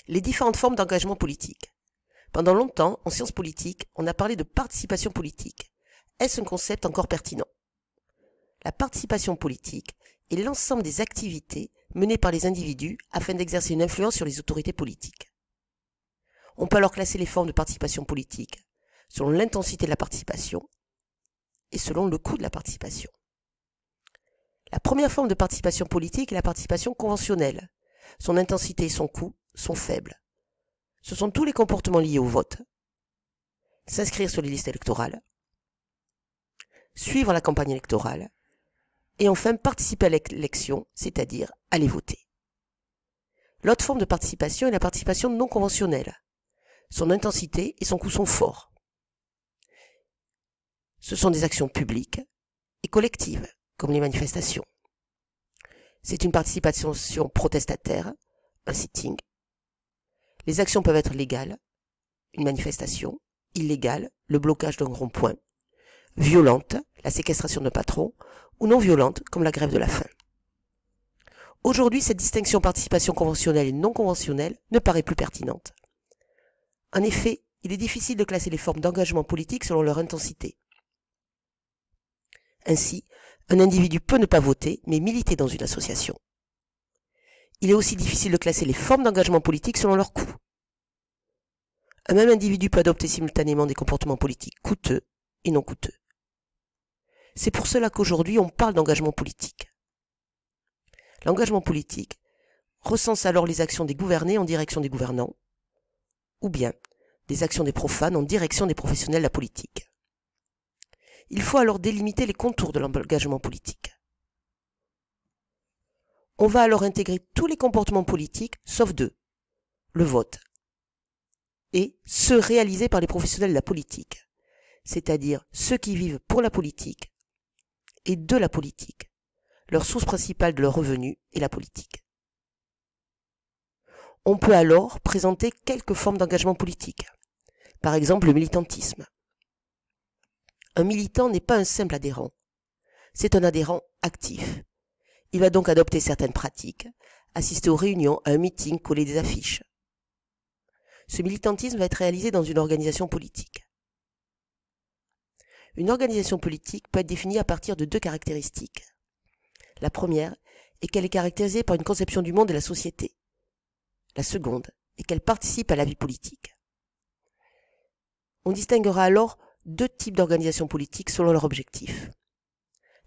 Les différentes formes d'engagement politique. Pendant longtemps, en sciences politiques, on a parlé de participation politique. Est-ce un concept encore pertinent? La participation politique est l'ensemble des activités menées par les individus afin d'exercer une influence sur les autorités politiques. On peut alors classer les formes de participation politique selon l'intensité de la participation et selon le coût de la participation. La première forme de participation politique est la participation conventionnelle. Son intensité et son coût sont faibles. Ce sont tous les comportements liés au vote, s'inscrire sur les listes électorales, suivre la campagne électorale, et enfin participer à l'élection, c'est-à-dire aller voter. L'autre forme de participation est la participation non conventionnelle. Son intensité et son coût sont forts. Ce sont des actions publiques et collectives, comme les manifestations. C'est une participation protestataire, un sitting. Les actions peuvent être légales, une manifestation, illégale, le blocage d'un rond-point, violente, la séquestration d'un patron, ou non violente, comme la grève de la faim. Aujourd'hui, cette distinction participation conventionnelle et non conventionnelle ne paraît plus pertinente. En effet, il est difficile de classer les formes d'engagement politique selon leur intensité. Ainsi, un individu peut ne pas voter, mais militer dans une association. Il est aussi difficile de classer les formes d'engagement politique selon leur coût. Un même individu peut adopter simultanément des comportements politiques coûteux et non coûteux. C'est pour cela qu'aujourd'hui on parle d'engagement politique. L'engagement politique recense alors les actions des gouvernés en direction des gouvernants, ou bien des actions des profanes en direction des professionnels de la politique. Il faut alors délimiter les contours de l'engagement politique. On va alors intégrer tous les comportements politiques, sauf deux, le vote, et ceux réalisés par les professionnels de la politique, c'est-à-dire ceux qui vivent pour la politique et de la politique. Leur source principale de leurs revenus est la politique. On peut alors présenter quelques formes d'engagement politique. Par exemple, le militantisme. Un militant n'est pas un simple adhérent. C'est un adhérent actif. Il va donc adopter certaines pratiques, assister aux réunions, à un meeting, coller des affiches. Ce militantisme va être réalisé dans une organisation politique. Une organisation politique peut être définie à partir de deux caractéristiques. La première est qu'elle est caractérisée par une conception du monde et de la société. La seconde est qu'elle participe à la vie politique. On distinguera alors deux types d'organisations politiques selon leur objectif.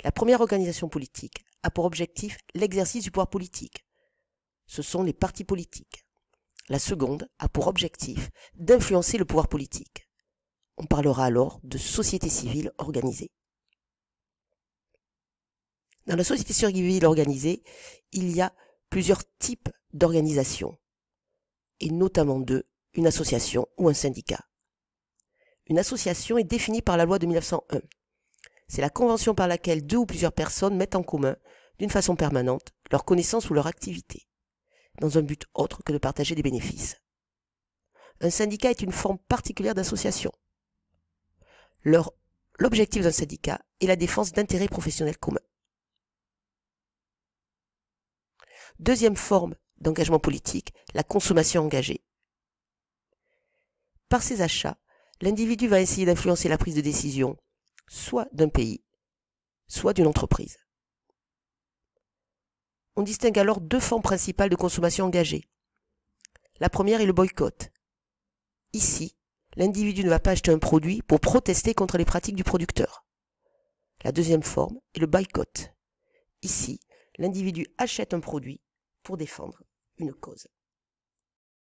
La première organisation politique a pour objectif l'exercice du pouvoir politique. Ce sont les partis politiques. La seconde a pour objectif d'influencer le pouvoir politique. On parlera alors de société civile organisée. Dans la société civile organisée, il y a plusieurs types d'organisations, et notamment deux, une association ou un syndicat. Une association est définie par la loi de 1901. C'est la convention par laquelle deux ou plusieurs personnes mettent en commun, d'une façon permanente, leurs connaissances ou leur activité, dans un but autre que de partager des bénéfices. Un syndicat est une forme particulière d'association. L'objectif d'un syndicat est la défense d'intérêts professionnels communs. Deuxième forme d'engagement politique, la consommation engagée. Par ses achats, l'individu va essayer d'influencer la prise de décision, soit d'un pays, soit d'une entreprise. On distingue alors deux formes principales de consommation engagée. La première est le boycott. Ici, l'individu ne va pas acheter un produit pour protester contre les pratiques du producteur. La deuxième forme est le boycott. Ici, l'individu achète un produit pour défendre une cause.